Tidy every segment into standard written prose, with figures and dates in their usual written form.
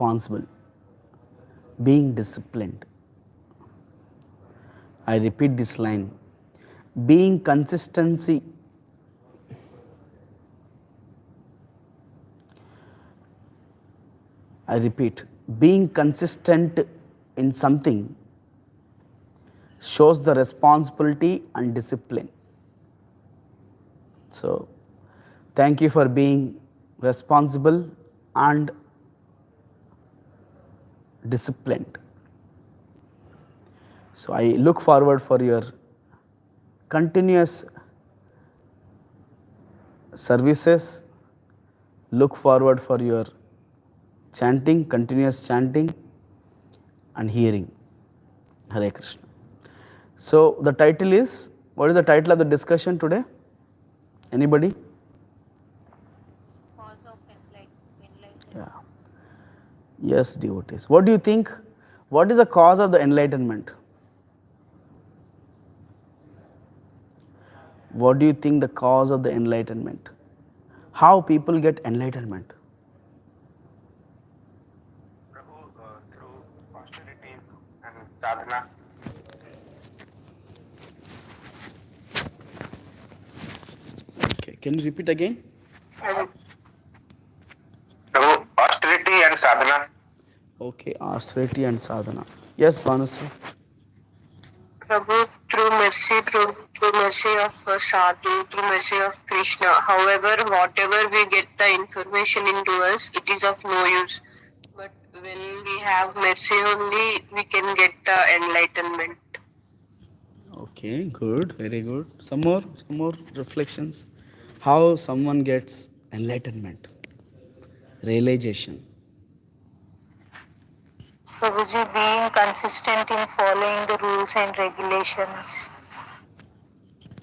responsible, being disciplined. I repeat this line. Being consistency. I repeat, being consistent in something shows the responsibility and discipline. So, thank you for being responsible and disciplined. So, I look forward for your continuous services, look forward for your chanting, continuous chanting and hearing. Hare Krishna. So, the title is, what is the title of the discussion today? Anybody? Cause of enlightenment. Yeah. Yes, devotees. What do you think? What is the cause of the enlightenment? What do you think the cause of the enlightenment? How people get enlightenment? Prabhu, through austerities and sadhana. Okay, can you repeat again? Prabhu, austerity and sadhana. Okay, austerity and sadhana. Yes, Banusri. Prabhu, through mercy of Sadhu, through mercy of Krishna. However, whatever we get the information into us, it is of no use. But when we have mercy only, we can get the enlightenment. Okay, good, very good. Some more reflections. How someone gets enlightenment, realization. Prabhuji, being consistent in following the rules and regulations.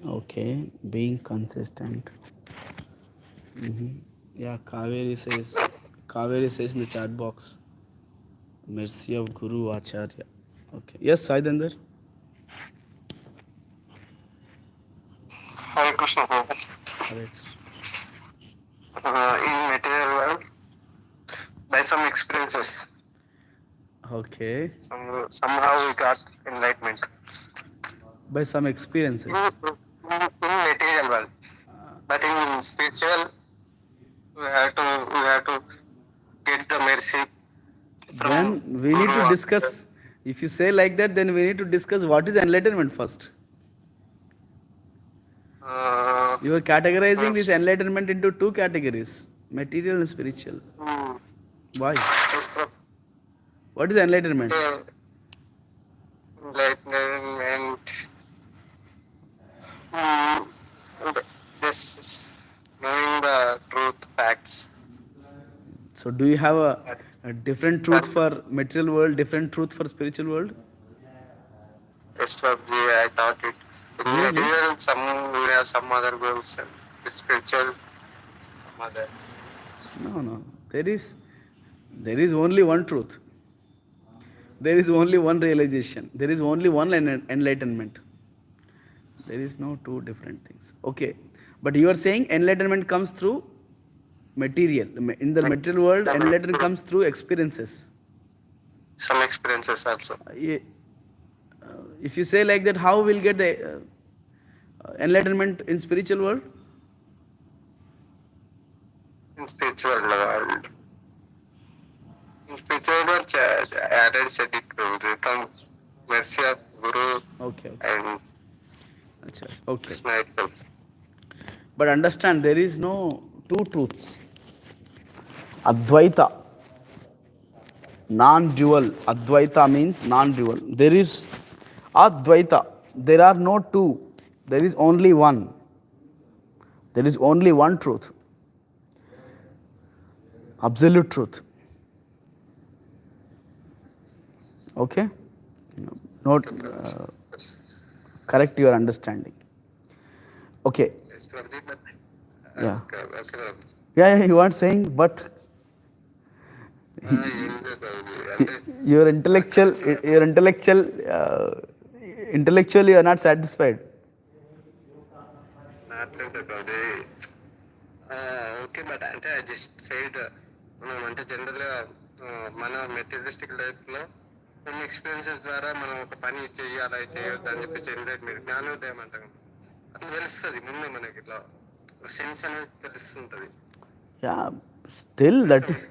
Okay, being consistent. Yeah, Kaveri says in the chat box, mercy of Guru Acharya. Okay, yes, Saidandar. Hare Krishna, Prabhu. Correct. In material world, by some experiences, Okay, somehow we got enlightenment. by some experiences. In material world, but in spiritual, we have to get the mercy from Then we need to Guru. discuss. If you say like that, then we need to discuss what is enlightenment first. You are categorizing this Yes. enlightenment into two categories, material and spiritual. Why? Yes, Prabhu. What is enlightenment? Enlightenment. Mm, Just knowing the truth, facts. So, do you have a different truth for material world, different truth for spiritual world? Yes, Prabhuji, I thought it. In Really? material, some we have some other goals, and the spiritual, some other. No. There is only one truth. There is only one realization. There is only one enlightenment. There is no two different things. Okay. But you are saying enlightenment comes through material. In the material world, enlightenment comes through experiences. Some experiences also. If you say like that, how will get the enlightenment in spiritual world? In spiritual world. In spiritual world, I already said it, Prabhu. Come mercy of Guru Okay. and Achha, okay. Krishna itself. But understand, there is no two truths. Advaita, non-dual. Advaita means non-dual. There is Advaita. There are no two. There is only one. There is only one truth. Absolute truth. Okay? Note, correct your understanding. Okay. Yes, Prabhuji, but Yeah. okay. Yeah, you are saying, but your intellectually you are not satisfied. Not like that, Prabhuji. Okay, but I just said, అంటే జనరల్గా మన materialistic లైఫ్లో కొన్ని experiences ద్వారా మనం ఒక పని చెయ్యాలి అది చేయొద్దు అని చెప్పేసి ఎన్లైట్మెంట్ జ్ఞానోదయం అంటాం. అది తెలుస్తుంది ముందే మనకి ఇట్లా సెన్స్ అనేది తెలుస్తుంటుంది. Yeah, still that is.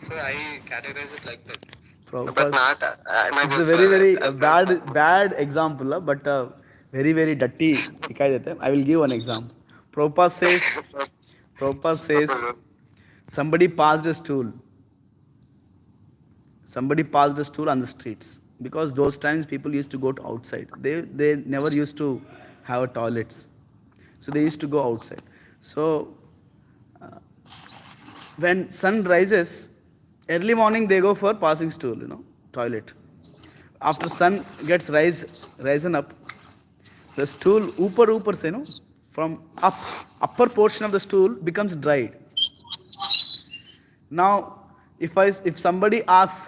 So I categorize it like that. But Prabhupada, not. it's a very bad example, but very dirty. I will give one example. Prabhupada says somebody passed a stool. Somebody passed a stool on the streets, because those times people used to go to outside. They never used to have toilets, so they used to go outside. So when sun rises, early morning they go for passing stool, toilet. After sun gets risen up, the stool upper say, from upper portion of the stool becomes dried. Now if somebody asks,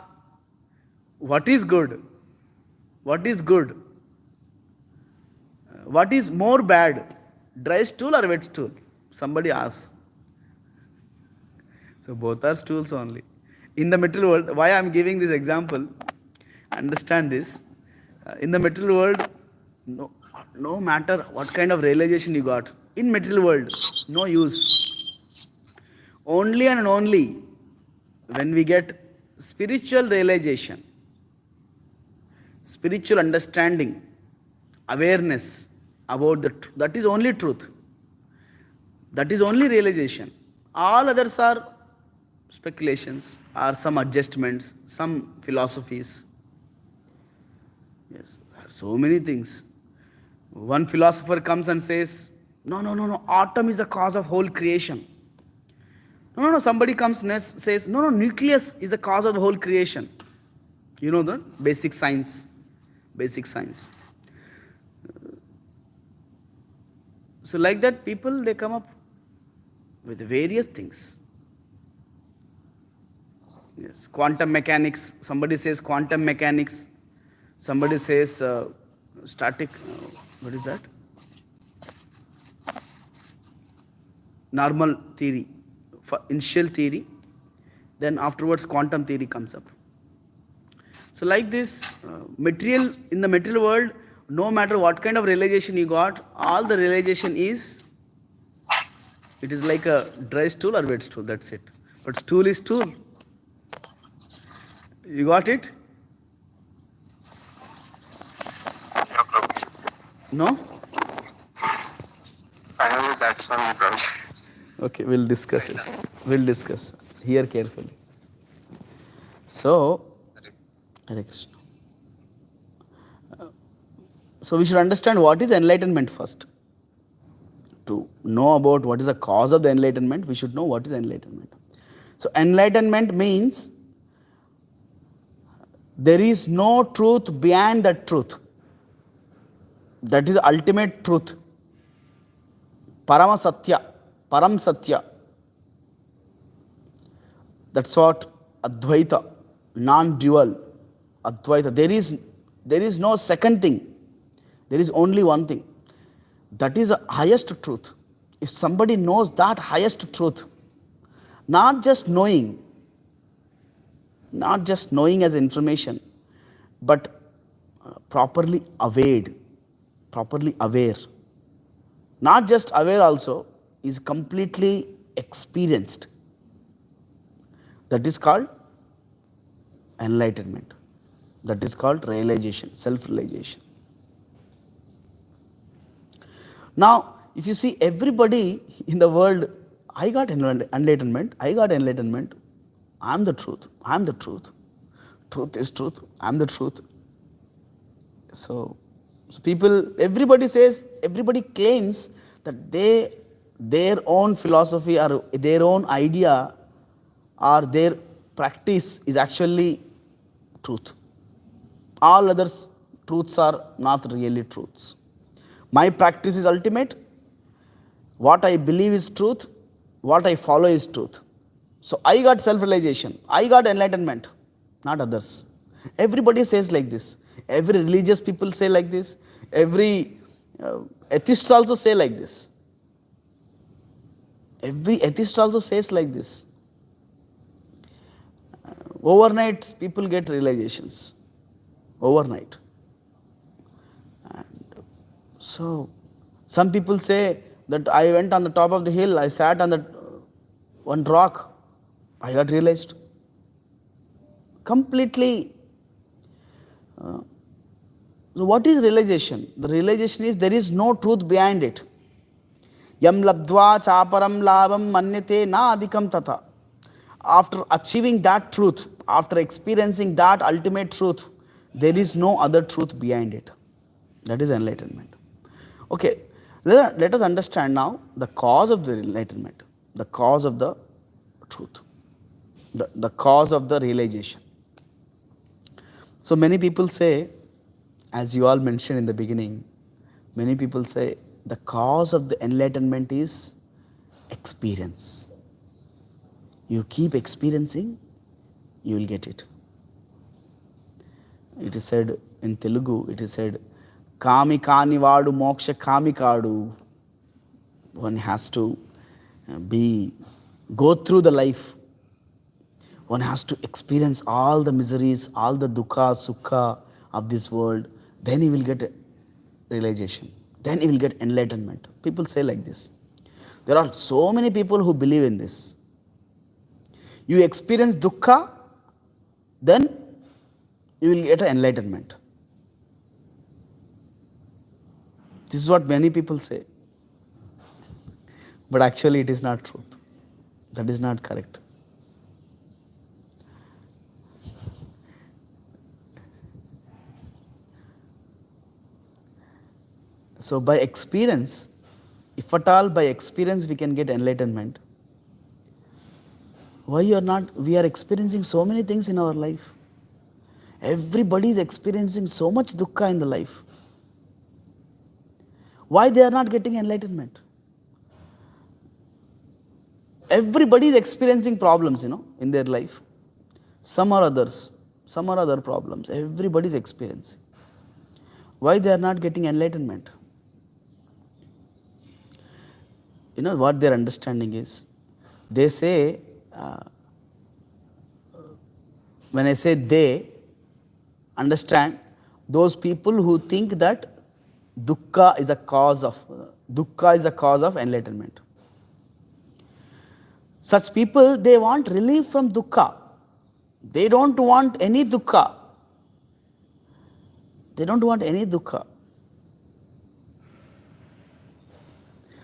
what is good, what is more bad, dry stool or wet stool? Somebody asks. So both are stools only. In the material world, why I am giving this example, understand this. In the material world, no matter what kind of realization you got, in material world, no use. Only and only when we get spiritual realization, spiritual understanding, awareness about that is only truth. That is only realization. All others are speculations, or some adjustments, some philosophies. Yes, there are so many things. One philosopher comes and says, no, atom is the cause of whole creation. No, somebody comes and says, no, nucleus is the cause of the whole creation. You know the basic science. So like that, people, they come up with various things. Yes, quantum mechanics. Somebody says quantum mechanics. Somebody says static. What is that? Normal theory, initial theory. Then afterwards, quantum theory comes up. So like this, in the material world, no matter what kind of realization you got, all the realization it is like a dry stool or wet stool. That's it. But stool is stool. You got it? No? Finally, that's one problem. Okay, we'll discuss it. Hear carefully. So, Hare Krishna. So we should understand what is enlightenment first. To know about what is the cause of the enlightenment, we should know what is enlightenment. So enlightenment means there is no truth beyond that truth. That is ultimate truth. Param Satya. That's what Advaita, non-dual Advaita. There is no second thing. There is only one thing. That is the highest truth. If somebody knows that highest truth, not just knowing as information, but properly aware. Not just aware also, is completely experienced. That is called enlightenment. That is called realization, self-realization. Now, if you see everybody in the world, I got enlightenment, I'm the truth. Truth is truth, I'm the truth. So people, everybody claims that their own philosophy or their own idea or their practice is actually truth. All other truths are not really truths. My practice is ultimate. What I believe is truth. What I follow is truth. So I got self-realization. I got enlightenment, not others. Everybody says like this. Every religious people say like this. Every atheists also say like this. Every atheist also says like this. overnight people get realizations. Overnight. And so, some people say that I went on the top of the hill, I sat on the one rock, I got realized. Completely. So what is realization? The realization is there is no truth behind it. Yam labdva chaparam labam manyate na adhikam tata. After achieving that truth, after experiencing that ultimate truth, there is no other truth behind it. That is enlightenment. Okay, let us understand now the cause of the enlightenment, the cause of the truth, the cause of the realization. So many people say, as you all mentioned in the beginning, many people say the cause of the enlightenment is experience. You keep experiencing, you will get it. It is said in Telugu, it is said, Kami kani vadu moksha kami kadu. One has to go through the life. One has to experience all the miseries, all the dukkha, sukha of this world. Then he will get realization. Then he will get enlightenment. People say like this. There are so many people who believe in this. You experience dukkha, then you will get enlightenment. This is what many people say. But actually it is not truth. That is not correct. So by experience, if at all by experience we can get enlightenment, why you are not? We are experiencing so many things in our life. Everybody is experiencing so much dukkha in the life. Why they are not getting enlightenment? Everybody is experiencing problems, in their life. Some or others, some or other problems. Everybody is experiencing. Why they are not getting enlightenment? What their understanding is? They say, when I say they, understand those people who think that dukkha is a cause of enlightenment. Such people, they want relief from dukkha. They don't want any dukkha. They don't want any dukkha.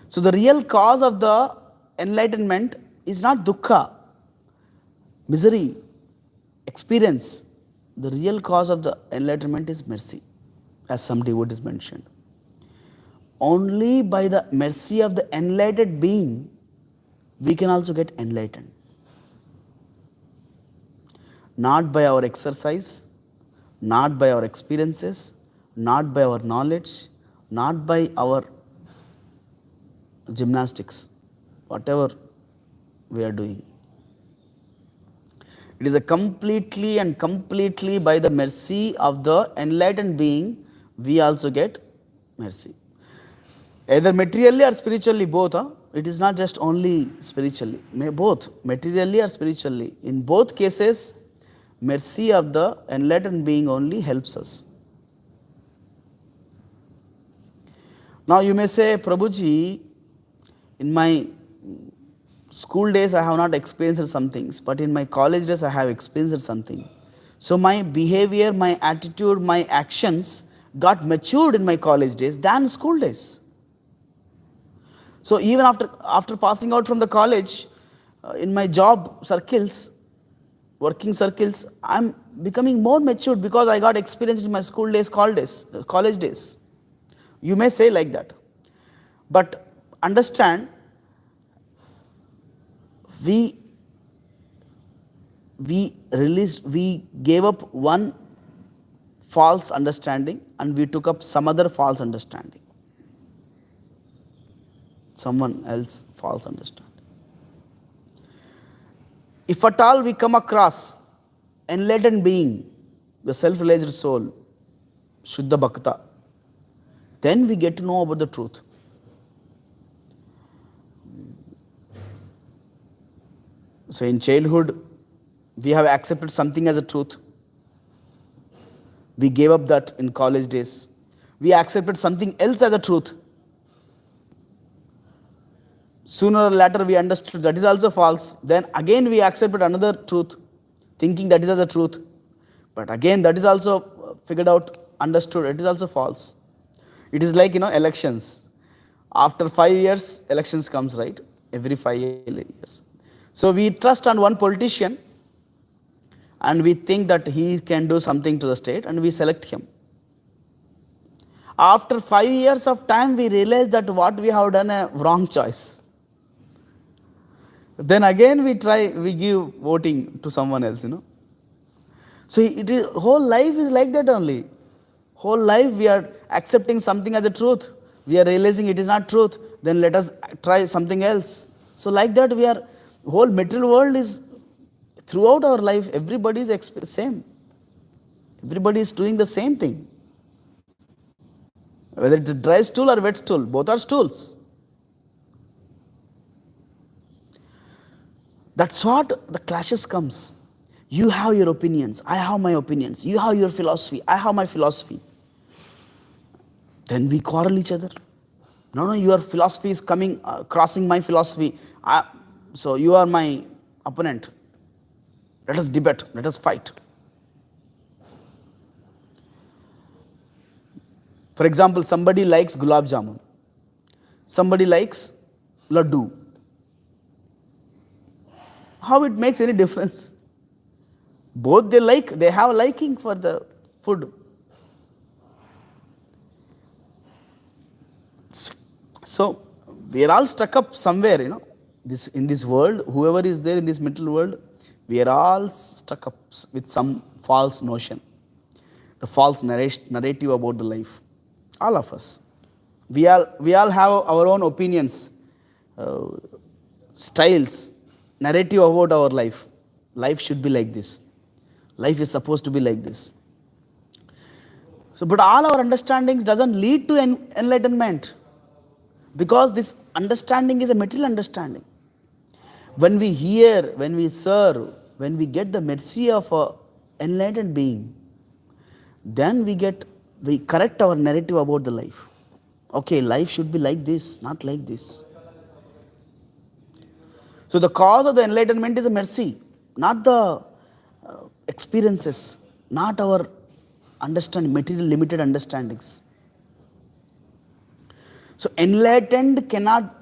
So the real cause of the enlightenment is not dukkha, misery, experience. The real cause of the enlightenment is mercy, as some devotees mentioned. Only by the mercy of the enlightened being, we can also get enlightened. Not by our exercise, not by our experiences, not by our knowledge, not by our gymnastics, whatever we are doing. It is a completely by the mercy of the enlightened being, we also get mercy. Either materially or spiritually, both. It is not just only spiritually, both materially or spiritually. In both cases, mercy of the enlightened being only helps us. Now you may say, Prabhuji, in my school days I have not experienced some things, but in my college days I have experienced something. So my behavior, my attitude, my actions got matured in my college days than school days. So even after passing out from the college, in my job circles, working circles, I'm becoming more matured because I got experience in my school days, college days. You may say like that. But understand, we gave up one false understanding and we took up some other false understanding. Someone else false understanding. If at all we come across enlightened being, the self-realized soul, Shuddha Bhakta, then we get to know about the truth. So in childhood, We have accepted something as a truth. We gave up that in college days. We accepted something else as a truth. Sooner or later we understood that is also false. Then again we accepted another truth, thinking that is as a truth. But again that is also figured out, understood, it is also false. It is like, elections. After 5 years, elections comes, right? Every 5 years. So we trust on one politician and we think that he can do something to the state and we select him. After 5 years of time, we realize that what we have done a wrong choice. Then again we give voting to someone else, So it is, whole life is like that only. Whole life we are accepting something as a truth. We are realizing it is not truth. Then let us try something else. So like that whole material world is, throughout our life, everybody is same. Everybody is doing the same thing. Whether it's a dry stool or wet stool, both are stools. That's what the clashes comes. You have your opinions, I have my opinions. You have your philosophy, I have my philosophy. Then we quarrel each other. No, your philosophy is crossing my philosophy. So you are my opponent. Let us debate, let us fight. For example, somebody likes gulab jamun. Somebody likes laddu. How it makes any difference? Both they have liking for the food. So we are all stuck up somewhere, in this world. Whoever is there in this mental world, we are all stuck up with some false notion, the false narrative about the life. All of us. We all have our own opinions, styles, narrative about our life. Life should be like this. Life is supposed to be like this. So, but all our understandings doesn't lead to enlightenment, because this understanding is a material understanding. When we hear, when we serve, when we get the mercy of an enlightened being, then we correct our narrative about the life. Okay, life should be like this, not like this. So the cause of the enlightenment is a mercy, not the experiences, not our material limited understandings. So enlightenment cannot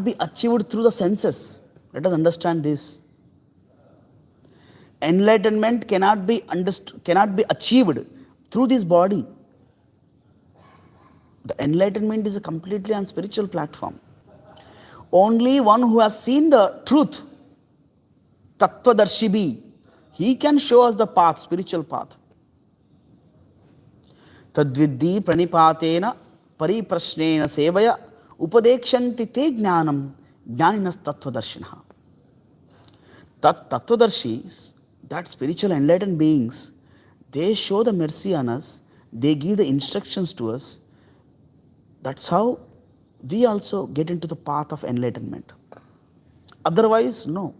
be achieved through the senses. Let us understand this. Enlightenment cannot be achieved through this body. The enlightenment is a completely on spiritual platform. Only one who has seen the truth, Tattvadarshi, he can show us the path, spiritual path. Tadviddi pranipatena pariprashnena sevaya upadekshanti te jnanam jnaninas tattvadarshinaha. Tattvadarshis, that spiritual enlightened beings, they show the mercy on us, they give the instructions to us. That's how we also get into the path of enlightenment. Otherwise, no.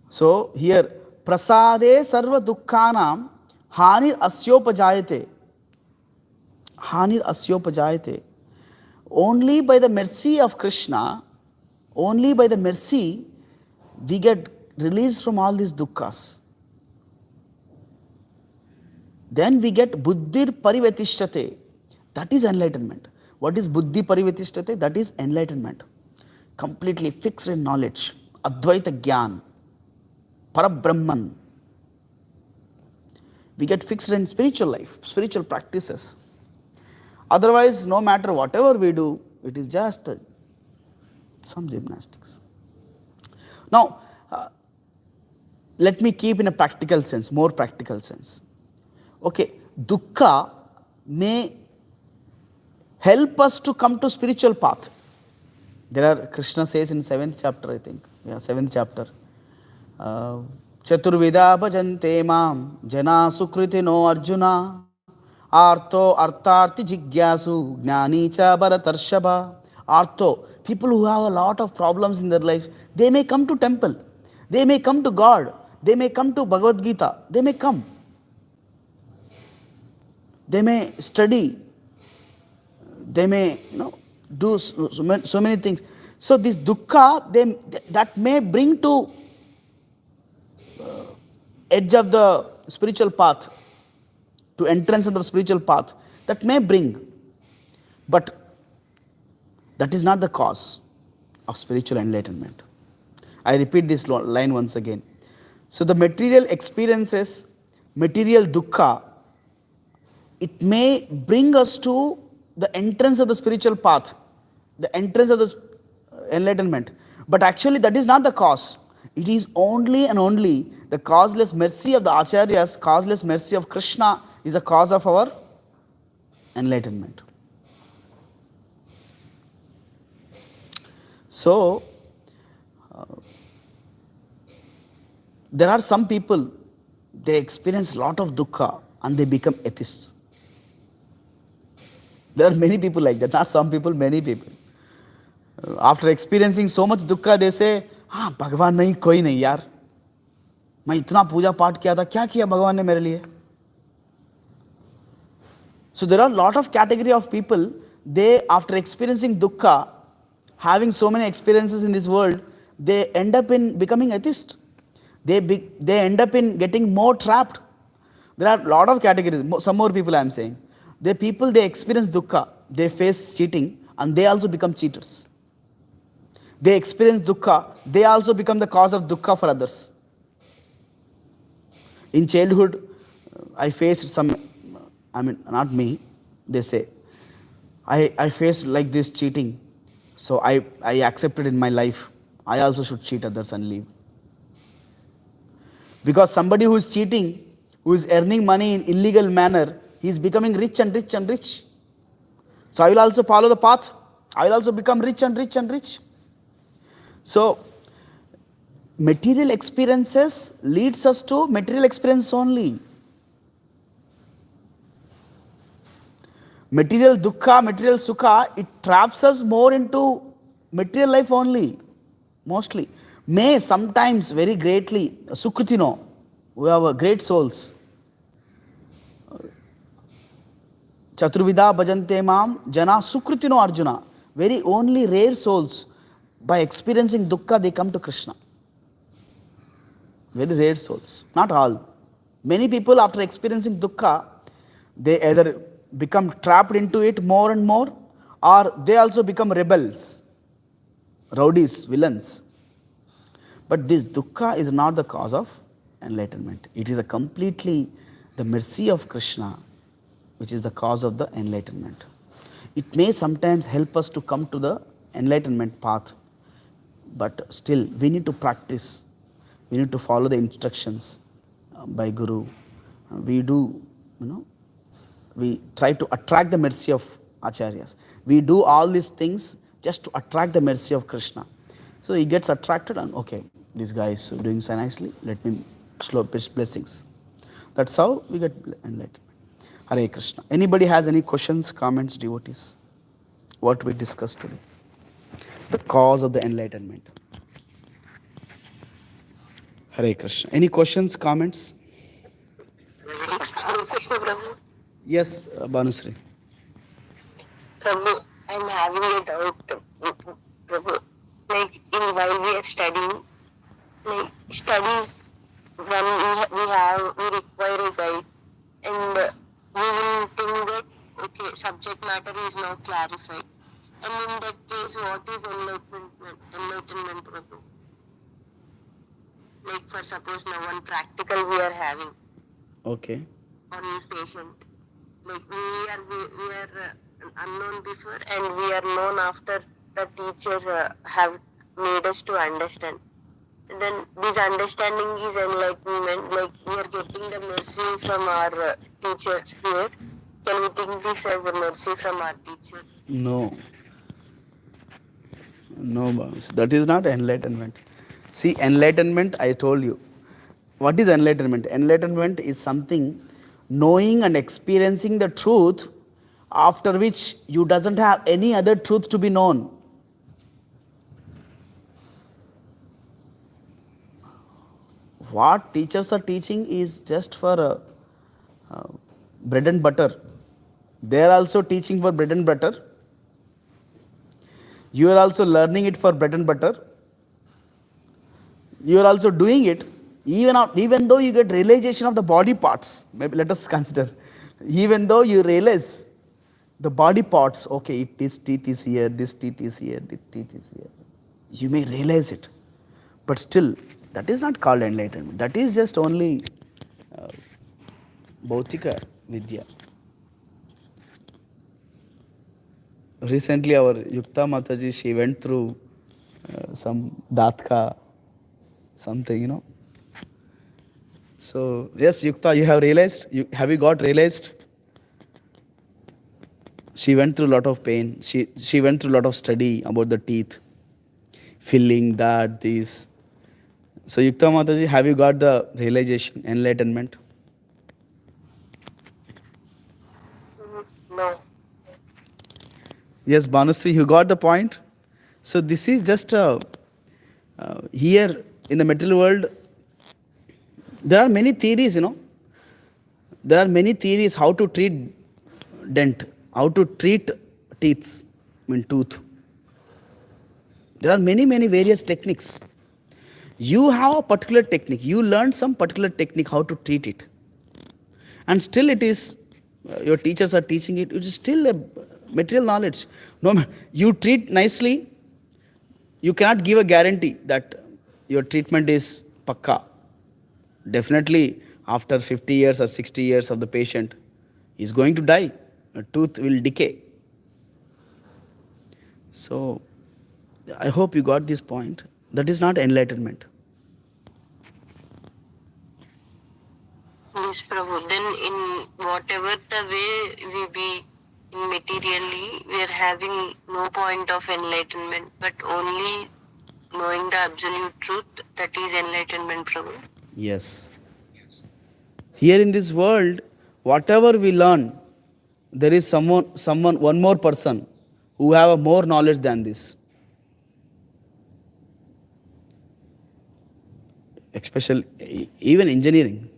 So here, prasade sarva dukkhanam hanir asyopajayate. Hanir asyopajayate. Only by the mercy of Krishna, only by the mercy, we get released from all these dukkhas. Then we get buddhir parivetishtate. That is enlightenment. What is buddhi parivetishtate? That is enlightenment. Completely fixed in knowledge. Advaita Gyan. Parabrahman. We get fixed in spiritual life, spiritual practices. Otherwise, no matter whatever we do, it is just some gymnastics. Now, let me keep in a practical sense, more practical sense. Okay, dukkha may help us to come to spiritual path. There are, Krishna says in 7th chapter, I think. Yeah, 7th chapter. Chaturvida bhajante mam jana sukritino arjuna artho artharti jigyasu jnani cha bharatarshava. Artho, people who have a lot of problems in their life, they may come to temple. They may come to God. They may come to Bhagavad Gita. They may come. They may study. They may, do so many things. So this dukkha, that may bring to edge of the spiritual path, to entrance of the spiritual path, that may bring. But that is not the cause of spiritual enlightenment. I repeat this line once again. So the material experiences, material dukkha, it may bring us to the entrance of the spiritual path, the entrance of the enlightenment. But actually that is not the cause. It is only and only the causeless mercy of the acharyas, causeless mercy of Krishna is the cause of our enlightenment. So, there are some people, they experience a lot of dukkha and they become atheists. There are many people like that, not some people, many people. After experiencing so much dukkha, they say, हाँ भगवान नहीं कोई नहीं यार, मैं इतना पूजा पाठ किया था, क्या किया भगवान ने मेरे लिए? So there are a lot of category of people, they after experiencing dukkha, having so many experiences in this world, they end up in becoming atheist. They end up in getting more trapped. There are a lot of categories, some more people I am saying. The people, they experience dukkha, they face cheating, and they also become cheaters. They experience dukkha, they also become the cause of dukkha for others. In childhood, I faced some, not me, they say, I faced like this cheating, so I accepted in my life, I also should cheat others and leave. Because somebody who is cheating, who is earning money in illegal manner, he is becoming rich and rich and rich. So I will also follow the path. I will also become rich and rich and rich. So material experiences leads us to material experience only. Material dukkha, material sukha, it traps us more into material life only, mostly. May sometimes very greatly, Sukritino, we have great souls. Chaturvida bhajante mam jana Sukritino Arjuna. Very only rare souls, by experiencing dukkha, they come to Krishna. Very rare souls, not all. Many people after experiencing dukkha, they either become trapped into it more and more, or they also become rebels, rowdies, villains. But this dukkha is not the cause of enlightenment. It is a completely the mercy of Krishna, which is the cause of the enlightenment. It may sometimes help us to come to the enlightenment path, but still we need to practice. We need to follow the instructions by Guru. We do, we try to attract the mercy of acharyas. We do all these things just to attract the mercy of Krishna. So he gets attracted and okay, this guy is doing so nicely, let me slow blessings. That's how we get enlightenment. Hare Krishna. Anybody has any questions, comments, devotees? What we discussed today? The cause of the enlightenment. Hare Krishna. Any questions, comments? Hare Krishna, Prabhu. Yes, Bhanusri. Prabhu, I'm having a doubt, Prabhu. Like, while we are studying, like, studies, when we require a guide, and we will think that, okay, subject matter is now clarified. And in that case, what is enlightenment, Prabhu? Like, for suppose now one practical we are having. Okay. On patient. Like we are unknown before and we are known after the teachers have made us to understand. Then this understanding is enlightenment, like we are getting the mercy from our teachers here. Can we think this as a mercy from our teacher? No. No, Bhanusri. That is not enlightenment. See, enlightenment, I told you. What is enlightenment? Enlightenment is something knowing and experiencing the truth after which you doesn't have any other truth to be known. what teachers are teaching is just for bread and butter. They are also teaching for bread and butter. You are also learning it for bread and butter. You are also doing it even though you get realization of the body parts. Maybe let us consider. Even though you realize the body parts, okay, this teeth is here, this teeth is here, this teeth is here. You may realize it. But still, that is not called enlightenment. That is just only Bhautika Vidya. Recently, our Yukta Mataji, she went through some Datka, something. So, yes, Yukta, you have realized? Have you got realized? She went through a lot of pain. She went through a lot of study about the teeth, filling that, this. So, Yukta Mataji, have you got the realization, enlightenment? No. Yes, Banusri, you got the point? So, this is just here in the material world, there are many theories, There are many theories how to treat dent, how to treat teeth, tooth. There are many, many various techniques. You have a particular technique. You learn some particular technique how to treat it. And still it is, your teachers are teaching it. It is still a material knowledge. No, you treat nicely. You cannot give a guarantee that your treatment is pakka. Definitely, after 50 years or 60 years of the patient is going to die. A tooth will decay. So, I hope you got this point. That is not enlightenment. Yes, Prabhu. Then in whatever the way we be in materially, we are having no point of enlightenment, but only knowing the absolute truth, that is enlightenment, Prabhu. Yes. Here in this world, whatever we learn, there is one more person who have a more knowledge than this. Especially, even engineering.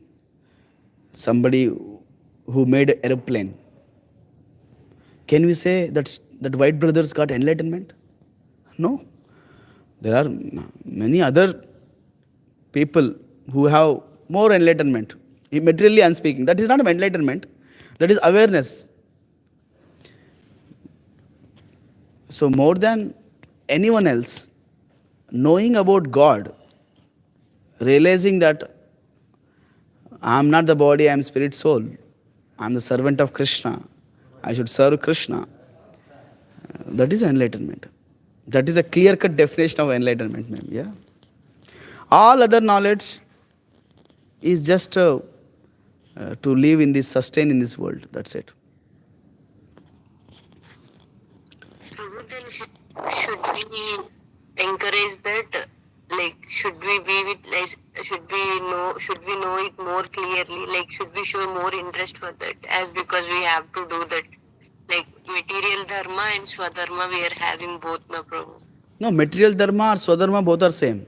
Somebody who made an airplane. Can we say that White brothers got enlightenment? No. There are many other people who have more enlightenment. Materially I'm speaking. That is not enlightenment. That is awareness. So more than anyone else, knowing about God, realizing that I am not the body, I am spirit soul. I am the servant of Krishna. I should serve Krishna. That is enlightenment. That is a clear-cut definition of enlightenment, ma'am. Yeah. All other knowledge is just to live in this, sustain in this world. That's it. Prabhu, then should we encourage that? Like, should we be with, like, should we know it more clearly? Like, should we show more interest for that? As because we have to do that. Like, material dharma and swadharma, we are having both, no, Prabhu. No, material dharma or swadharma both are same.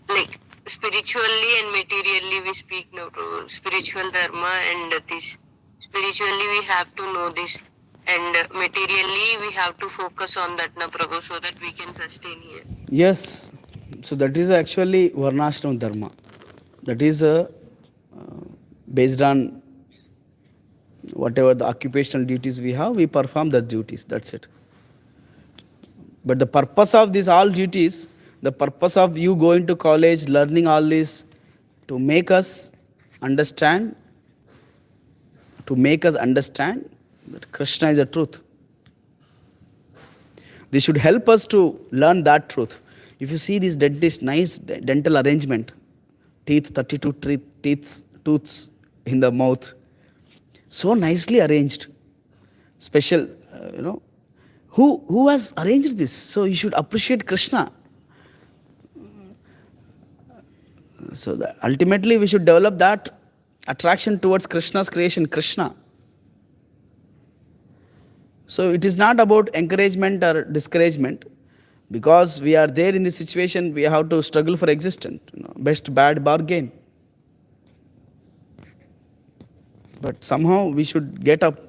Like, spiritually and materially we speak, no, Prabhu. Spiritual dharma and this. Spiritually we have to know this. And materially we have to focus on that, na, Prabhu, so that we can sustain here. Yes. So that is actually varnashram dharma. That is based on whatever the occupational duties we have, we perform the duties. That's it. But the purpose of these all duties, the purpose of you going to college, learning all this, to make us understand that Krishna is the truth. They should help us to learn that truth. If you see this dentist, nice dental arrangement, teeth, 32 tooths in the mouth, so nicely arranged, special, who has arranged this? So you should appreciate Krishna. So ultimately we should develop that attraction towards Krishna's creation, Krishna. So it is not about encouragement or discouragement, Because we are there in this situation, we have to struggle for existence. Best bad bargain. But somehow we should get up,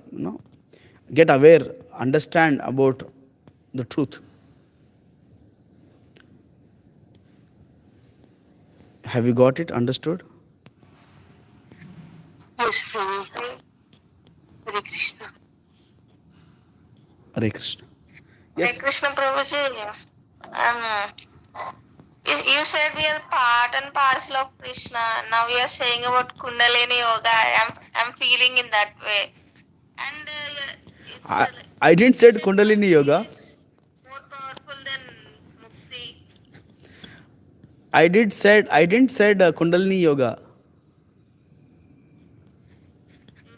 get aware, understand about the truth. Have you got it understood? Yes, Prabhu. Hare Krishna. Hare Krishna. Hare Yes. Krishna Prabhuji. You said we are part and parcel of Krishna. Now we are saying about Kundalini Yoga. I'm feeling in that way. And it's I didn't you said said Kundalini Bhakti Yoga. is more powerful than Mukti. I didn't said Kundalini Yoga.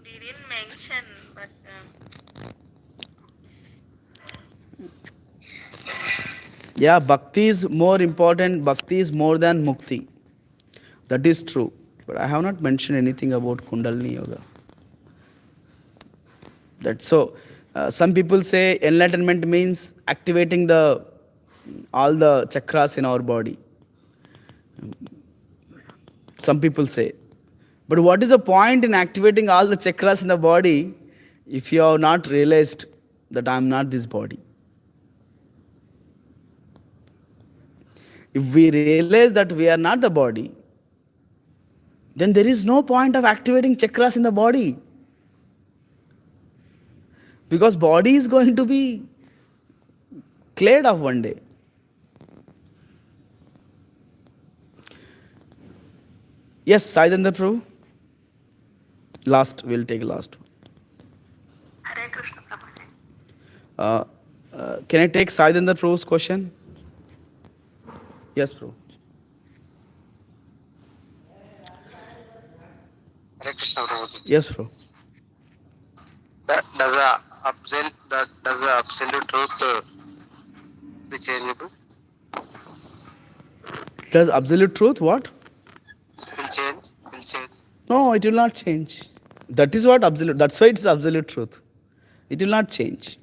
You didn't mention, but Yeah, bhakti is more important. Bhakti is more than mukti. That is true. But I have not mentioned anything about Kundalini Yoga. That's so. Some people say enlightenment means activating all the chakras in our body. Some people say. But what is the point in activating all the chakras in the body if you have not realized that I am not this body? If we realize that we are not the body, then there is no point of activating chakras in the body. Because body is going to be cleared off one day. Yes, Saidendra Prabhu. We'll take last one. Hare Krishna Prabhuji. Can I take Saidendra Prabhu's question? Yes, Prabhu. Hare Krishna Prabhuji. Yes, Prabhu. Does the absolute truth be changeable? Does absolute truth what? Will change. No, it will not change. That is what absolute. That's why it's absolute truth. It will not change.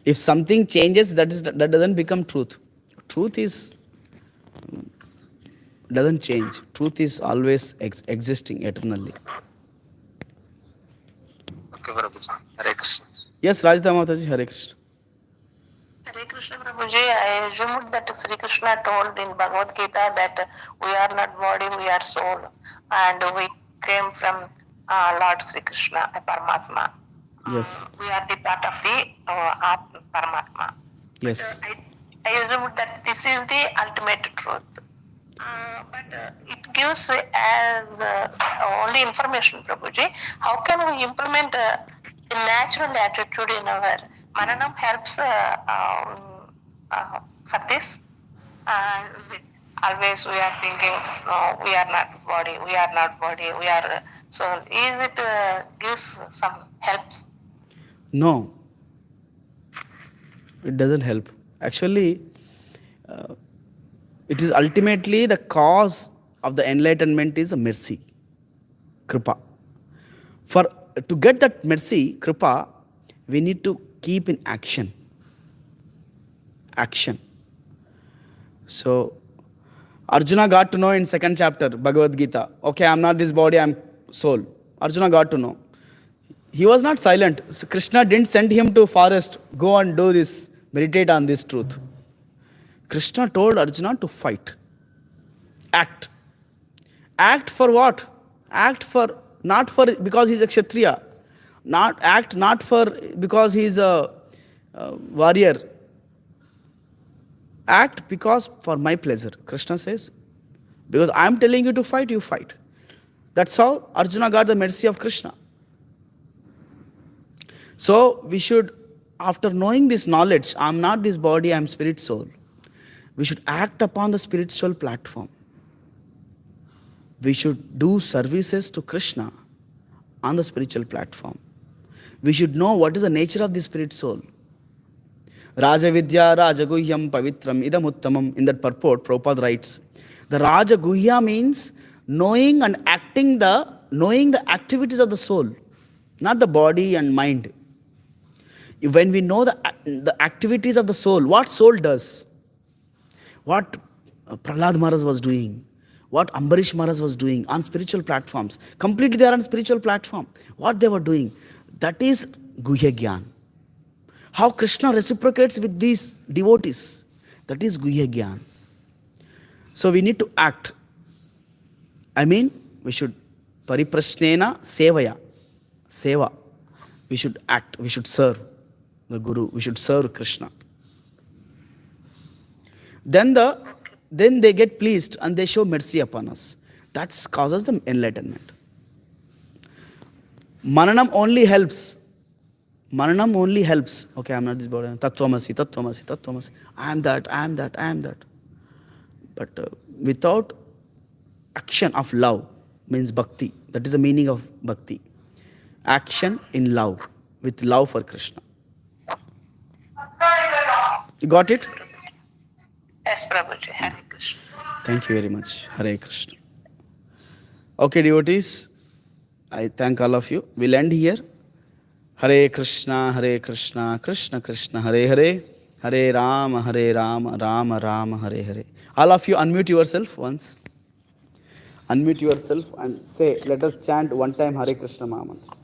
If something changes, that doesn't become truth. Truth doesn't change. Truth is always existing eternally. Okay, Prabhuji. Hare Krishna. Yes, Rajda Mataji, Hare Krishna. Hare Krishna Prabhuji, I assumed that Sri Krishna told in Bhagavad Gita that we are not body, we are soul, and we came from Lord Sri Krishna, a Paramatma. Yes. We are the part of the Atma Paramatma. Yes. I assumed that this is the ultimate truth. But it gives as only information, Prabhuji. How can we implement the natural attitude in our Mananam helps for this? Always we are thinking, no, we are not body, we are not body, we are soul. Is it gives some helps? No. It doesn't help. Actually, it is ultimately the cause of the enlightenment is a mercy, kripa. To get that mercy, kripa, we need to keep in action. Action. So, Arjuna got to know in 2nd chapter, Bhagavad Gita, okay, I'm not this body, I'm soul. Arjuna got to know. He was not silent. So Krishna didn't send him to forest, go and do this, meditate on this truth. Krishna told Arjuna to fight. Act. Act for what? Act for, not for, because he's a Kshatriya. Not for, because he's a warrior. Act because for my pleasure. Krishna says, because I'm telling you to fight, you fight. That's how Arjuna got the mercy of Krishna. So we should, after knowing this knowledge, I'm not this body, I'm spirit soul, we should act upon the spiritual platform. We should do services to Krishna on the spiritual platform. We should know what is the nature of the spirit soul. Rajavidya Rajaguhyam Pavitram Idam Uttamam. In that purport, Prabhupada writes, the Rajaguhya means knowing and knowing the activities of the soul, not the body and mind. When we know the activities of the soul, what soul does, what Prahlad Maharaj was doing, what Ambarish Maharaj was doing on spiritual platforms, completely they are on spiritual platform, what they were doing, that is Guhya Gyan. How Krishna reciprocates with these devotees, that is Guhya Gyan. So we need to act. I mean, we should pariprasnena sevaya, seva. We should act, we should serve the Guru, we should serve Krishna. Then they get pleased and they show mercy upon us. That causes them enlightenment. Mananam only helps. Mananam only helps. Okay, I'm not this body. Tattvamasi, tattvamasi, tattvamasi. I am that, I am that, I am that. But without action of love means bhakti. That is the meaning of bhakti. Action in love, with love for Krishna. You got it? Yes, Prabhuji. Hare Krishna. Thank you very much. Hare Krishna. Okay, devotees, I thank all of you. We'll end here. Hare Krishna, Krishna Krishna, Hare Hare, Hare Rama, Rama Rama, Hare Hare. All of you unmute yourself once. Unmute yourself and say, let us chant one time Hare Krishna Mahamantra.